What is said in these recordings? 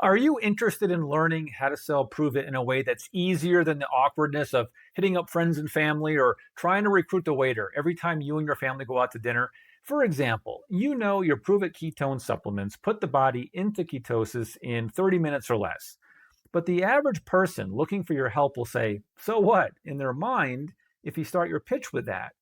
Are you interested in learning how to sell Prove It in a way that's easier than the awkwardness of hitting up friends and family or trying to recruit the waiter every time you and your family go out to dinner? For example, you know your Prove It ketone supplements put the body into ketosis in 30 minutes or less. But the average person looking for your help will say, "So what?" in their mind if you start your pitch with that.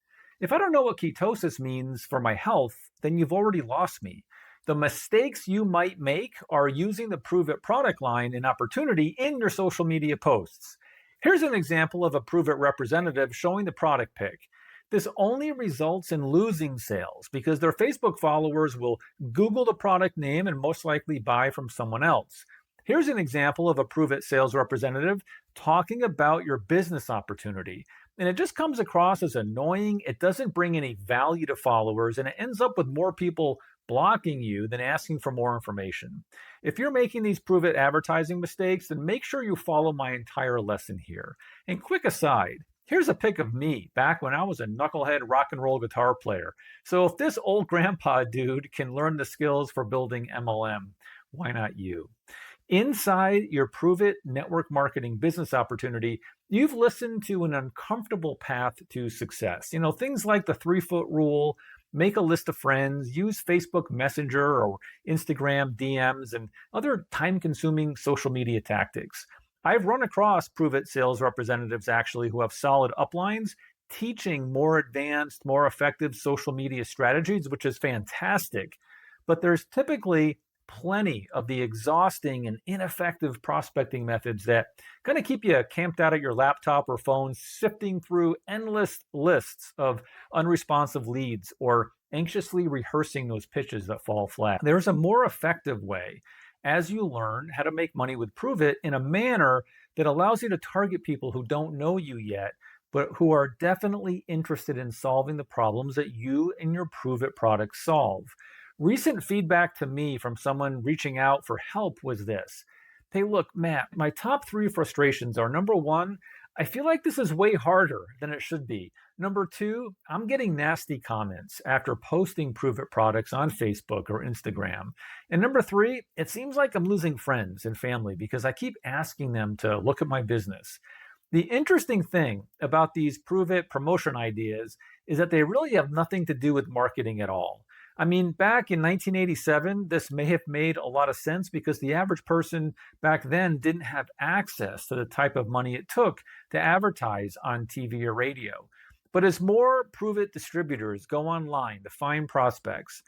If I don't know what ketosis means for my health, then you've already lost me. The mistakes you might make are using the Prove It product line and opportunity in your social media posts. Here's an example of a Prove It representative showing the product pic. This only results in losing sales because their Facebook followers will Google the product name and most likely buy from someone else. Here's an example of a Prove It sales representative talking about your business opportunity. And it just comes across as annoying. It doesn't bring any value to followers, and it ends up with more people blocking you than asking for more information. If you're making these Prove It advertising mistakes, then make sure you follow my entire lesson here. And quick aside, here's a pic of me back when I was a knucklehead rock and roll guitar player. So if this old grandpa dude can learn the skills for building MLM, why not you? Inside your Prove It network marketing business opportunity, you've listened to an uncomfortable path to success. You know, things like the 3 foot rule, make a list of friends, use Facebook Messenger or Instagram DMs, and other time consuming social media tactics. I've run across Prove It sales representatives actually who have solid uplines teaching more advanced, more effective social media strategies, which is fantastic. But there's typically plenty of the exhausting and ineffective prospecting methods that kind of keep you camped out at your laptop or phone, sifting through endless lists of unresponsive leads or anxiously rehearsing those pitches that fall flat. There's a more effective way as you learn how to make money with Prove It in a manner that allows you to target people who don't know you yet, but who are definitely interested in solving the problems that you and your Prove It product solve. Recent feedback to me from someone reaching out for help was this. Hey, look, Matt, my top 3 frustrations are: number one, I feel like this is way harder than it should be. Number two, I'm getting nasty comments after posting Prove It products on Facebook or Instagram. And number three, it seems like I'm losing friends and family because I keep asking them to look at my business. The interesting thing about these Prove It promotion ideas is that they really have nothing to do with marketing at all. I mean, back in 1987, this may have made a lot of sense because the average person back then didn't have access to the type of money it took to advertise on TV or radio. But as more Prove It distributors go online to find prospects,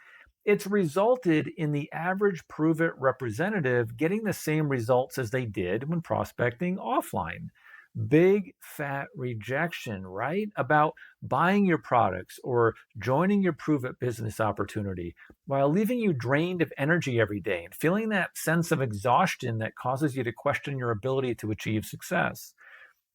it's resulted in the average Prove It representative getting the same results as they did when prospecting offline. Big fat rejection, right? About buying your products or joining your Prove It business opportunity while leaving you drained of energy every day and feeling that sense of exhaustion that causes you to question your ability to achieve success.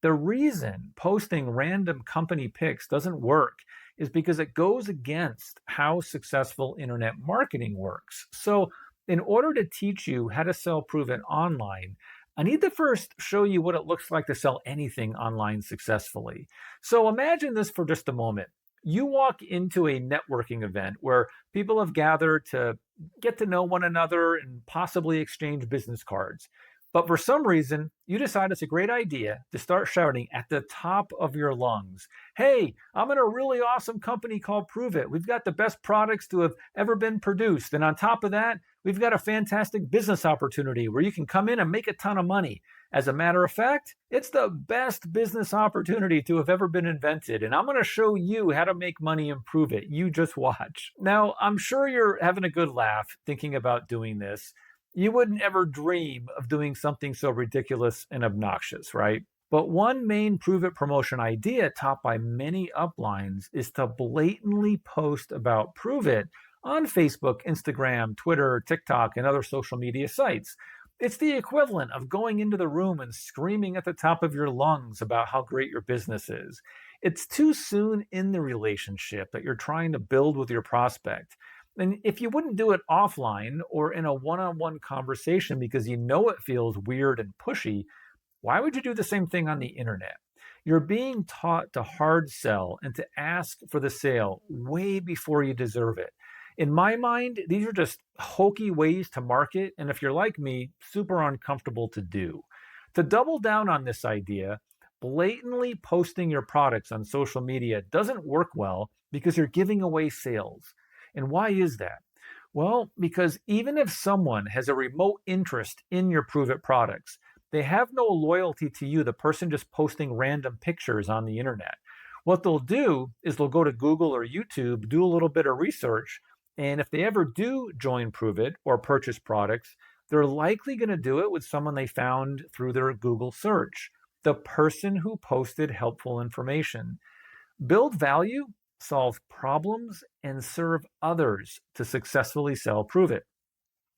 The reason posting random company pics doesn't work is because it goes against how successful internet marketing works. So, in order to teach you how to sell Prove It online, I need to first show you what it looks like to sell anything online successfully. So imagine this for just a moment. You walk into a networking event where people have gathered to get to know one another and possibly exchange business cards. But for some reason, you decide it's a great idea to start shouting at the top of your lungs, "Hey, I'm in a really awesome company called Prove It. We've got the best products to have ever been produced. And on top of that, we've got a fantastic business opportunity where you can come in and make a ton of money. As a matter of fact, it's the best business opportunity to have ever been invented. And I'm going to show you how to make money and prove it. You just watch." Now, I'm sure you're having a good laugh thinking about doing this. You wouldn't ever dream of doing something so ridiculous and obnoxious, right? But one main Prove It promotion idea taught by many uplines is to blatantly post about Prove It on Facebook, Instagram, Twitter, TikTok, and other social media sites. It's the equivalent of going into the room and screaming at the top of your lungs about how great your business is. It's too soon in the relationship that you're trying to build with your prospect. And if you wouldn't do it offline or in a one on one conversation because you know it feels weird and pushy, why would you do the same thing on the internet? You're being taught to hard sell and to ask for the sale way before you deserve it. In my mind, these are just hokey ways to market, and if you're like me, super uncomfortable to do. To double down on this idea, blatantly posting your products on social media doesn't work well because you're giving away sales. And why is that? Well, because even if someone has a remote interest in your Prove It products, they have no loyalty to you, the person just posting random pictures on the internet. What they'll do is they'll go to Google or YouTube, do a little bit of research, and if they ever do join Prove It or purchase products, they're likely going to do it with someone they found through their Google search, the person who posted helpful information. Build value, solve problems, and serve others to successfully sell Prove It.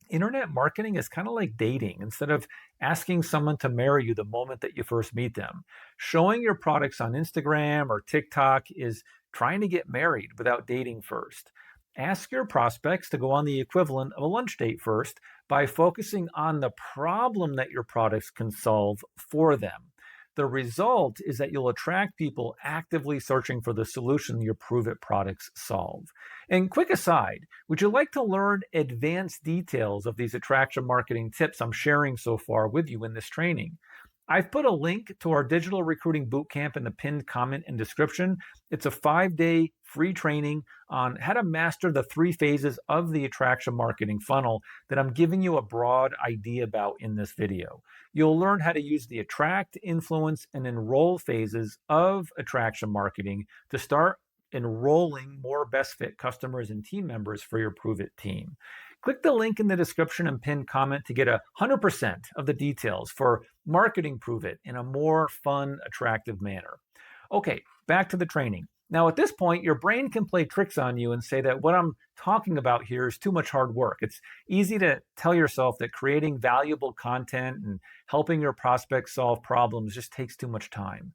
Internet marketing is kind of like dating. Instead of asking someone to marry you the moment that you first meet them, showing your products on Instagram or TikTok is trying to get married without dating first. Ask your prospects to go on the equivalent of a lunch date first by focusing on the problem that your products can solve for them. The result is that you'll attract people actively searching for the solution your Prove It products solve. And quick aside, would you like to learn advanced details of these attraction marketing tips I'm sharing so far with you in this training? I've put a link to our digital recruiting bootcamp in the pinned comment and description. It's a 5-day free training on how to master the 3 phases of the attraction marketing funnel that I'm giving you a broad idea about in this video. You'll learn how to use the attract, influence, and enroll phases of attraction marketing to start enrolling more best fit customers and team members for your Prove It team. Click the link in the description and pinned comment to get 100% of the details for marketing Prove It in a more fun, attractive manner. Okay, back to the training. Now, at this point, your brain can play tricks on you and say that what I'm talking about here is too much hard work. It's easy to tell yourself that creating valuable content and helping your prospects solve problems just takes too much time.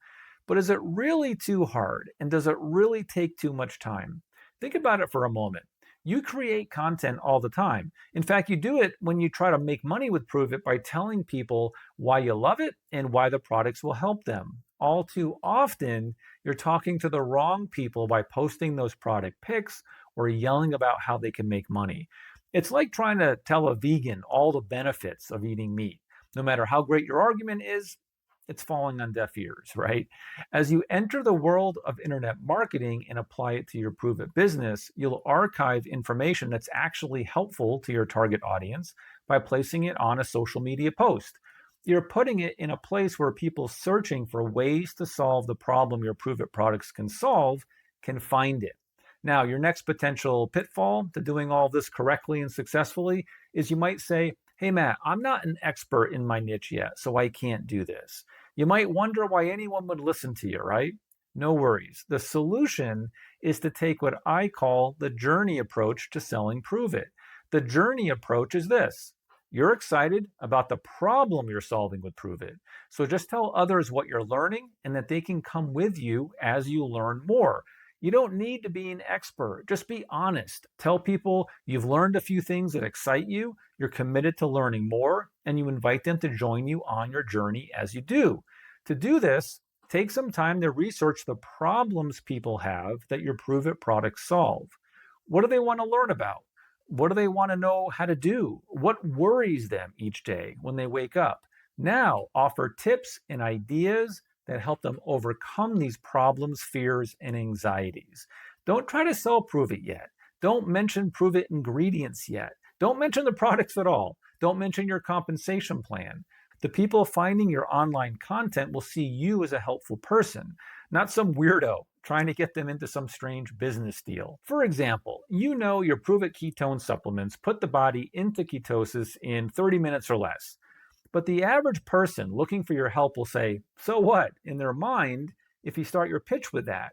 But is it really too hard? And does it really take too much time? Think about it for a moment. You create content all the time. In fact, you do it when you try to make money with Prove It by telling people why you love it and why the products will help them. All too often, you're talking to the wrong people by posting those product pics or yelling about how they can make money. It's like trying to tell a vegan all the benefits of eating meat. No matter how great your argument is, it's falling on deaf ears, right? As you enter the world of internet marketing and apply it to your Prove It business, you'll archive information that's actually helpful to your target audience by placing it on a social media post. You're putting it in a place where people searching for ways to solve the problem your Prove It products can solve can find it. Now, your next potential pitfall to doing all this correctly and successfully is you might say, hey, Matt, I'm not an expert in my niche yet, so I can't do this. You might wonder why anyone would listen to you, right? No worries. The solution is to take what I call the journey approach to selling Prove It. The journey approach is this. You're excited about the problem you're solving with Prove It. So just tell others what you're learning and that they can come with you as you learn more. You don't need to be an expert. Just be honest. Tell people you've learned a few things that excite you, you're committed to learning more, and you invite them to join you on your journey as you do. To do this, take some time to research the problems people have that your Prove It products solve. What do they want to learn about? What do they want to know how to do? What worries them each day when they wake up? Now, offer tips and ideas that help them overcome these problems, fears, and anxieties. Don't try to sell Prove It yet. Don't mention Prove It ingredients yet. Don't mention the products at all. Don't mention your compensation plan. The people finding your online content will see you as a helpful person, not some weirdo trying to get them into some strange business deal. For example, you know your Prove It ketone supplements put the body into ketosis in 30 minutes or less. But the average person looking for your help will say, so what, in their mind, if you start your pitch with that?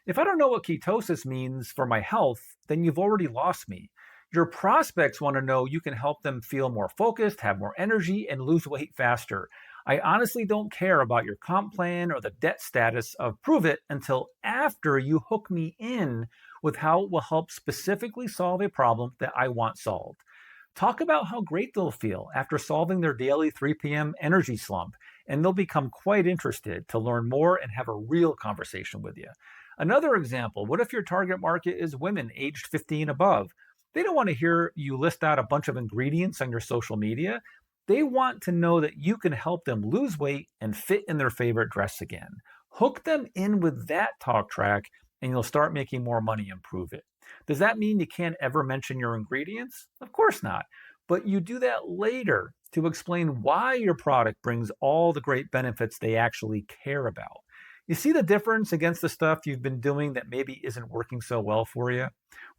If I don't know what ketosis means for my health, then you've already lost me. Your prospects want to know you can help them feel more focused, have more energy, and lose weight faster. I honestly don't care about your comp plan or the debt status of Prove It until after you hook me in with how it will help specifically solve a problem that I want solved. Talk about how great they'll feel after solving their daily 3 p.m. energy slump, and they'll become quite interested to learn more and have a real conversation with you. Another example, what if your target market is women aged 50 and above? They don't want to hear you list out a bunch of ingredients on your social media. They want to know that you can help them lose weight and fit in their favorite dress again. Hook them in with that talk track, and you'll start making more money and prove it. Does that mean you can't ever mention your ingredients? Of course not. But you do that later to explain why your product brings all the great benefits they actually care about. You see the difference against the stuff you've been doing that maybe isn't working so well for you?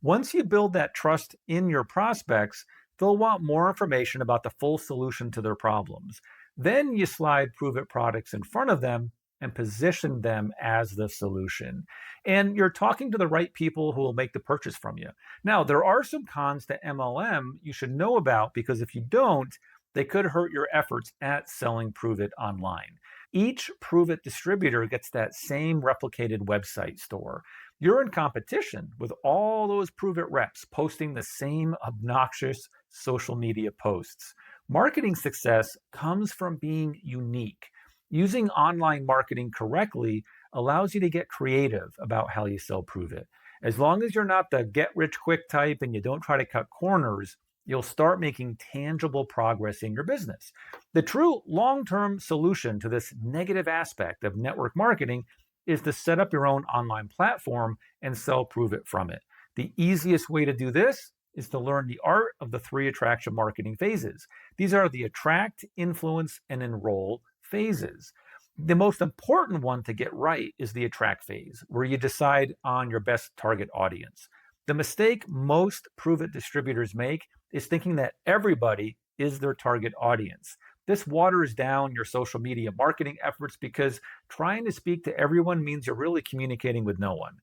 Once you build that trust in your prospects, they'll want more information about the full solution to their problems. Then you slide Prove It products in front of them and position them as the solution. And you're talking to the right people who will make the purchase from you. Now, there are some cons to MLM you should know about because if you don't, they could hurt your efforts at selling Prove It online. Each Prove It distributor gets that same replicated website store. You're in competition with all those Prove It reps posting the same obnoxious social media posts. Marketing success comes from being unique. Using online marketing correctly allows you to get creative about how you sell Prove It. As long as you're not the get rich quick type and you don't try to cut corners, you'll start making tangible progress in your business. The true long term solution to this negative aspect of network marketing is to set up your own online platform and sell Prove It from it. The easiest way to do this is to learn the art of the three attraction marketing phases. These are the attract, influence, and enroll phases. The most important one to get right is the attract phase, where you decide on your best target audience. The mistake most Prove It distributors make is thinking that everybody is their target audience. This waters down your social media marketing efforts because trying to speak to everyone means you're really communicating with no one.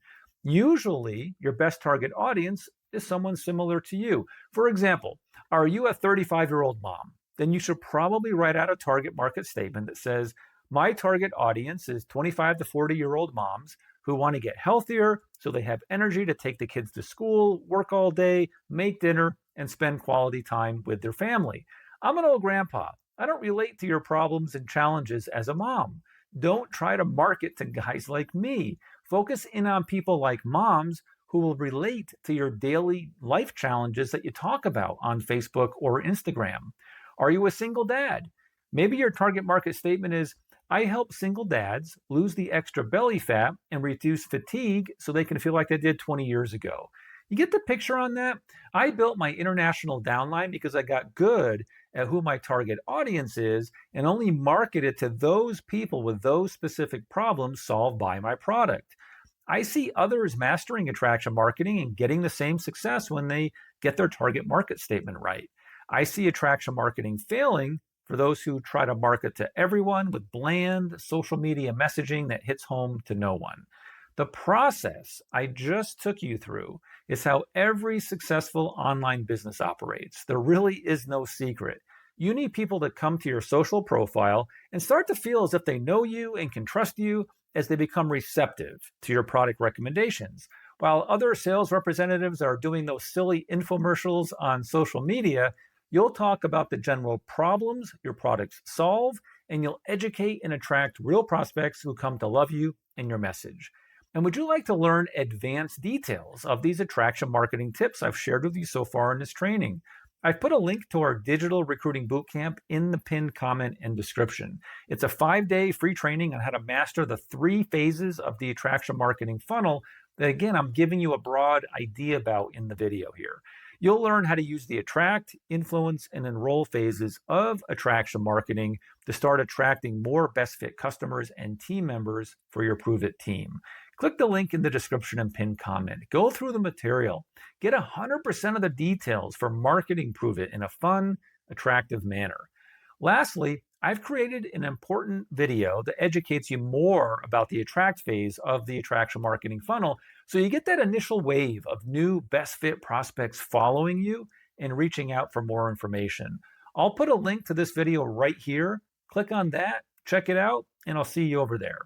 Usually, your best target audience is someone similar to you. For example, are you a 35-year-old mom? Then you should probably write out a target market statement that says, my target audience is 25 to 40-year-old moms who want to get healthier so they have energy to take the kids to school, work all day, make dinner, and spend quality time with their family. I'm an old grandpa. I don't relate to your problems and challenges as a mom. Don't try to market to guys like me. Focus in on people like moms who will relate to your daily life challenges that you talk about on Facebook or Instagram. Are you a single dad? Maybe your target market statement is, I help single dads lose the extra belly fat and reduce fatigue so they can feel like they did 20 years ago. You get the picture on that? I built my international downline because I got good at who my target audience is and only marketed to those people with those specific problems solved by my product. I see others mastering attraction marketing and getting the same success when they get their target market statement right. I see attraction marketing failing for those who try to market to everyone with bland social media messaging that hits home to no one. The process I just took you through is how every successful online business operates. There really is no secret. You need people to come to your social profile and start to feel as if they know you and can trust you as they become receptive to your product recommendations. While other sales representatives are doing those silly infomercials on social media, you'll talk about the general problems your products solve, and you'll educate and attract real prospects who come to love you and your message. And would you like to learn advanced details of these attraction marketing tips I've shared with you so far in this training? I've put a link to our digital recruiting bootcamp in the pinned comment and description. It's a 5-day free training on how to master the 3 phases of the attraction marketing funnel that, again, I'm giving you a broad idea about in the video here. You'll learn how to use the attract, influence, and enroll phases of attraction marketing to start attracting more best fit customers and team members for your Prove It team. Click the link in the description and pinned comment. Go through the material. Get 100% of the details for marketing Prove It in a fun, attractive manner. Lastly, I've created an important video that educates you more about the attract phase of the attraction marketing funnel so you get that initial wave of new best fit prospects following you and reaching out for more information. I'll put a link to this video right here. Click on that, check it out, and I'll see you over there.